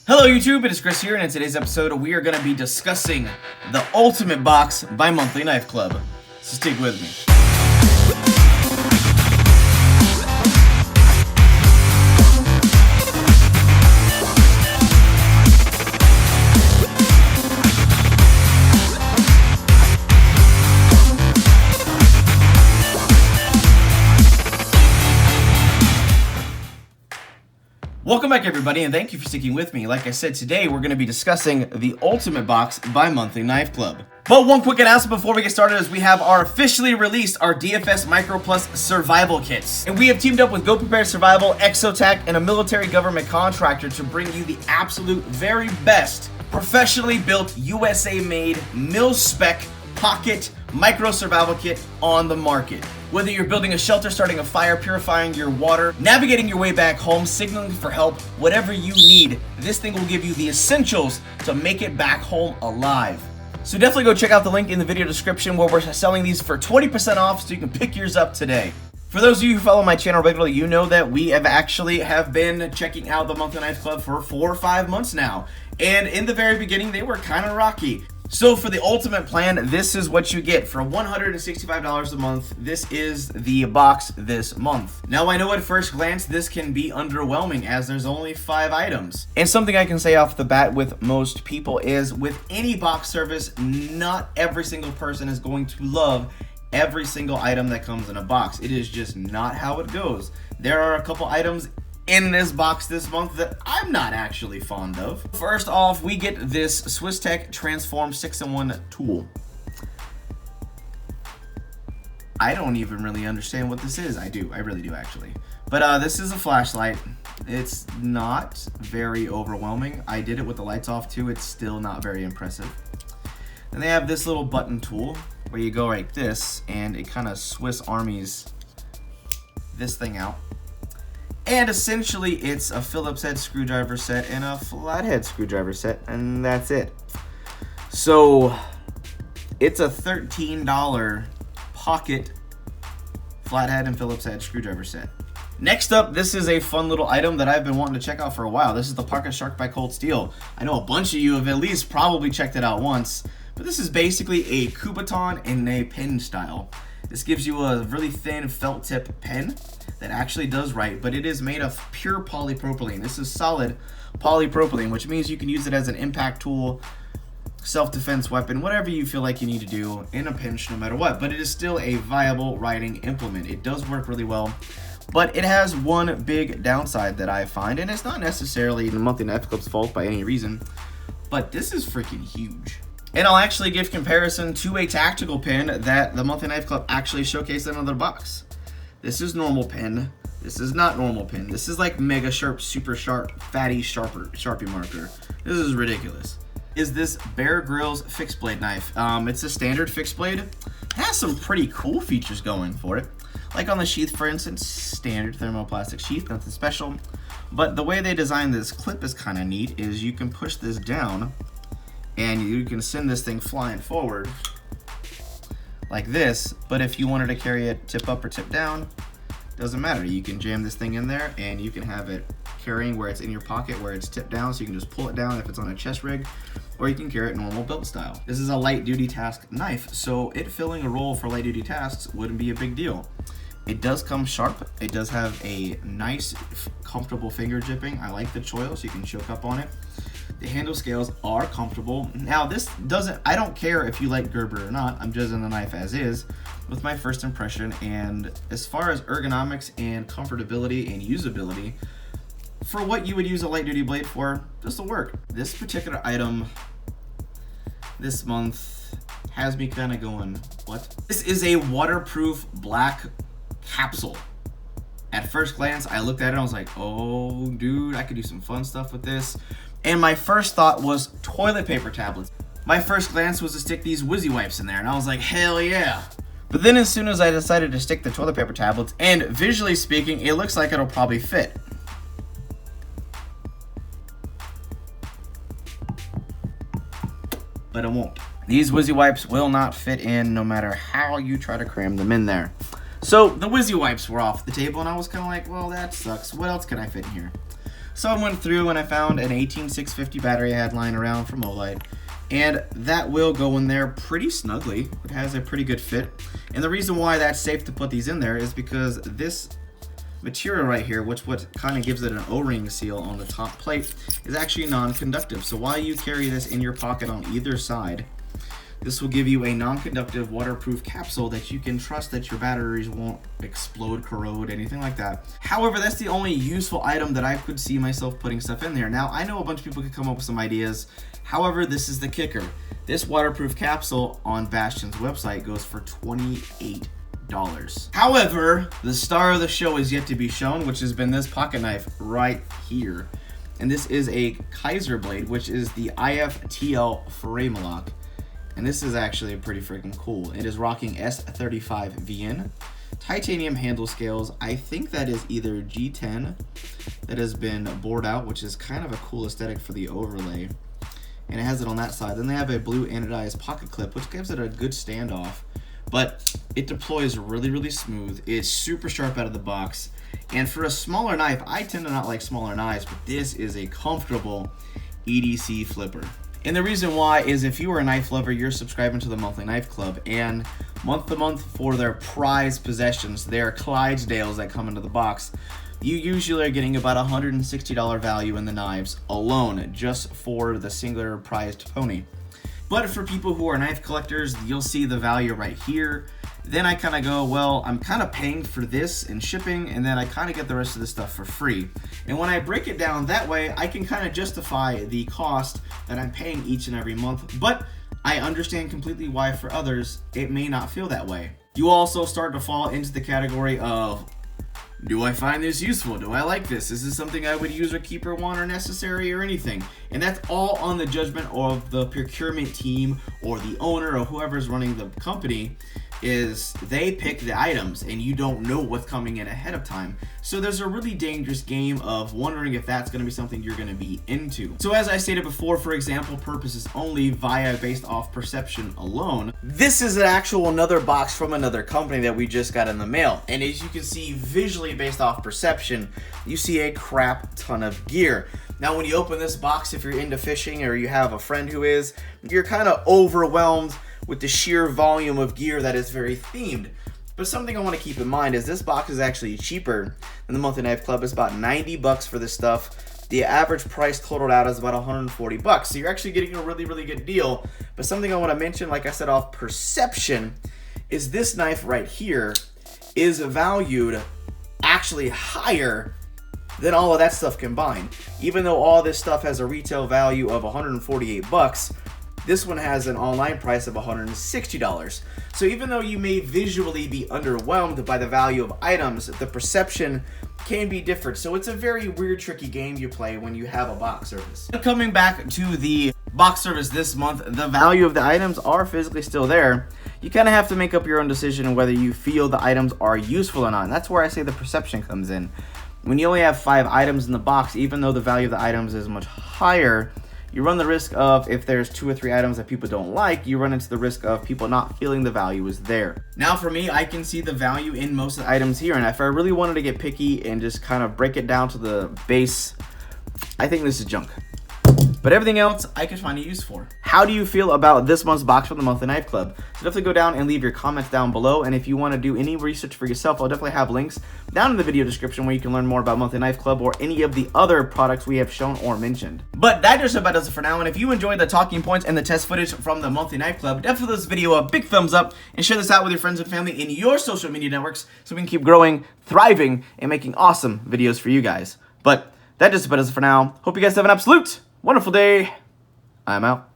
Hello YouTube, it is Chris here, and in today's episode we are going to be discussing the Ultimate Box by Monthly Knife Club. So stick with me. Welcome back everybody, and thank you for sticking with me. Like I said, today we're going to be discussing the Ultimate Box by Monthly Knife Club. But one quick announcement before we get started is we have officially released our DFS Micro Plus Survival Kits. And we have teamed up with Go Prepared Survival, Exotac, and a military government contractor to bring you the absolute very best professionally built USA-made mil-spec pocket micro survival kit on the market. Whether you're building a shelter, starting a fire, purifying your water, navigating your way back home, signaling for help, whatever you need, this thing will give you the essentials to make it back home alive. So definitely go check out the link in the video description where we're selling these for 20% off so you can pick yours up today. For those of you who follow my channel regularly, you know that we have been checking out the Monthly Knife Club for 4 or 5 months now. And in the very beginning, they were kind of rocky. So for the ultimate plan, this is what you get. For $165 a month, this is the box this month. Now I know at first glance this can be underwhelming as there's only 5 items. And something I can say off the bat with most people is with any box service, not every single person is going to love every single item that comes in a box. It is just not how it goes. There are a couple items in this box this month that I'm not actually fond of. First off, we get this SwissTech Transform 6-in-1 tool. I don't even really understand what this is. I really do actually. But this is a flashlight. It's not very overwhelming. I did it with the lights off too. It's still not very impressive. And they have this little button tool where you go like this and it kind of Swiss armies this thing out. And essentially it's a Phillips head screwdriver set and a flathead screwdriver set, and that's it. So it's a $13 pocket flathead and Phillips head screwdriver set. Next up, this is a fun little item that I've been wanting to check out for a while. This is the Parka Shark by Cold Steel. I know a bunch of you have at least probably checked it out once, but this is basically a Kubaton in a pen style. This gives you a really thin felt tip pen that actually does write, but it is made of pure polypropylene. This is solid polypropylene, which means you can use it as an impact tool, self-defense weapon, whatever you feel like you need to do in a pinch no matter what. But it is still a viable writing implement. It does work really well, but it has one big downside that I find, and it's not necessarily the Monthly Knife Club's fault by any reason, but this is freaking huge. And I'll actually give comparison to a tactical pen that the Monthly Knife Club actually showcased in another box. This is normal pen. This is not normal pen. This is like mega sharp, super sharp, fatty Sharpie marker. This is ridiculous. Is this Grylls fixed blade knife? It's a standard fixed blade. It has some pretty cool features going for it. Like on the sheath, for instance, standard thermoplastic sheath, nothing special. But the way they designed this clip is kind of neat, is you can push this down and you can send this thing flying forward like this, but if you wanted to carry it tip up or tip down, doesn't matter. You can jam this thing in there and you can have it carrying where it's in your pocket, where it's tipped down, so you can just pull it down if it's on a chest rig, or you can carry it normal belt style. This is a light duty task knife, so it filling a role for light duty tasks wouldn't be a big deal. It does come sharp. It does have a nice, comfortable finger gripping. I like the choil, so you can choke up on it. The handle scales are comfortable. Now this doesn't, I don't care if you like Gerber or not, I'm judging the knife as is with my first impression. And as far as ergonomics and comfortability and usability, for what you would use a light duty blade for, this will work. This particular item this month has me kind of going, what? This is a waterproof black capsule. At first glance, I looked at it and I was like, oh dude, I could do some fun stuff with this. And my first thought was toilet paper tablets. My first glance was to stick these Wizzy wipes in there, and I was like, hell yeah. But then as soon as I decided to stick the toilet paper tablets, and visually speaking, it looks like it'll probably fit. But it won't. These Wizzy wipes will not fit in no matter how you try to cram them in there. So the Wizzy wipes were off the table, and I was kind of like, well, that sucks. What else can I fit in here? So I went through and I found an 18650 battery I had lying around from Olight, and that will go in there pretty snugly. It has a pretty good fit, and the reason why that's safe to put these in there is because this material right here, which what kind of gives it an O-ring seal on the top plate, is actually non-conductive. So while you carry this in your pocket on either side, this will give you a non-conductive waterproof capsule that you can trust that your batteries won't explode, corrode, anything like that. However, that's the only useful item that I could see myself putting stuff in there. Now, I know a bunch of people could come up with some ideas. However, this is the kicker. This waterproof capsule on Bastion's website goes for $28. However, the star of the show is yet to be shown, which has been this pocket knife right here. And this is a Kaiser Blade, which is the IFTL frame lock. And this is actually pretty freaking cool. It is rocking S35VN, titanium handle scales. I think that is either G10 that has been bored out, which is kind of a cool aesthetic for the overlay. And it has it on that side. Then they have a blue anodized pocket clip, which gives it a good standoff. But it deploys really, really smooth. It's super sharp out of the box. And for a smaller knife, I tend to not like smaller knives, but this is a comfortable EDC flipper. And the reason why is if you are a knife lover, you're subscribing to the Monthly Knife Club, and month to month for their prized possessions, their Clydesdales that come into the box, you usually are getting about $160 value in the knives alone, just for the singular prized pony. But for people who are knife collectors, you'll see the value right here. Then I kind of go, well, I'm kind of paying for this and shipping, and then I kind of get the rest of the stuff for free. And when I break it down that way, I can kind of justify the cost that I'm paying each and every month, but I understand completely why for others, it may not feel that way. You also start to fall into the category of, do I find this useful? Do I like this? Is this something I would use or keep or want or necessary or anything? And that's all on the judgment of the procurement team or the owner or whoever's running the company. Is they pick the items and you don't know what's coming in ahead of time. So there's a really dangerous game of wondering if that's going to be something you're going to be into. So as I stated before, for example purposes only, based off perception alone, this is an actual another box from another company that we just got in the mail. And as you can see, visually based off perception, you see a crap ton of gear. Now when you open this box, if you're into fishing or you have a friend who is, you're kind of overwhelmed with the sheer volume of gear that is very themed. But something I want to keep in mind is this box is actually cheaper than the Monthly Knife Club. It's about 90 bucks for this stuff. The average price totaled out is about 140 bucks. So you're actually getting a really, really good deal. But something I want to mention, like I said, off perception, is this knife right here is valued actually higher than all of that stuff combined. Even though all this stuff has a retail value of 148 bucks, this one has an online price of $160. So even though you may visually be underwhelmed by the value of items, the perception can be different. So it's a very weird, tricky game you play when you have a box service. Coming back to the box service this month, the value of the items are physically still there. You kind of have to make up your own decision on whether you feel the items are useful or not. And that's where I say the perception comes in. When you only have 5 items in the box, even though the value of the items is much higher, you run the risk of, if there's 2 or 3 items that people don't like, you run into the risk of people not feeling the value is there. Now for me, I can see the value in most of the items here, and if I really wanted to get picky and just kind of break it down to the base, I think this is junk. But everything else, I could find a use for. How do you feel about this month's box from the Monthly Knife Club? So definitely go down and leave your comments down below. And if you want to do any research for yourself, I'll definitely have links down in the video description where you can learn more about Monthly Knife Club or any of the other products we have shown or mentioned. But that just about does it for now. And if you enjoyed the talking points and the test footage from the Monthly Knife Club, definitely give this video a big thumbs up and share this out with your friends and family in your social media networks so we can keep growing, thriving, and making awesome videos for you guys. But that just about does it for now. Hope you guys have an absolute wonderful day. I'm out.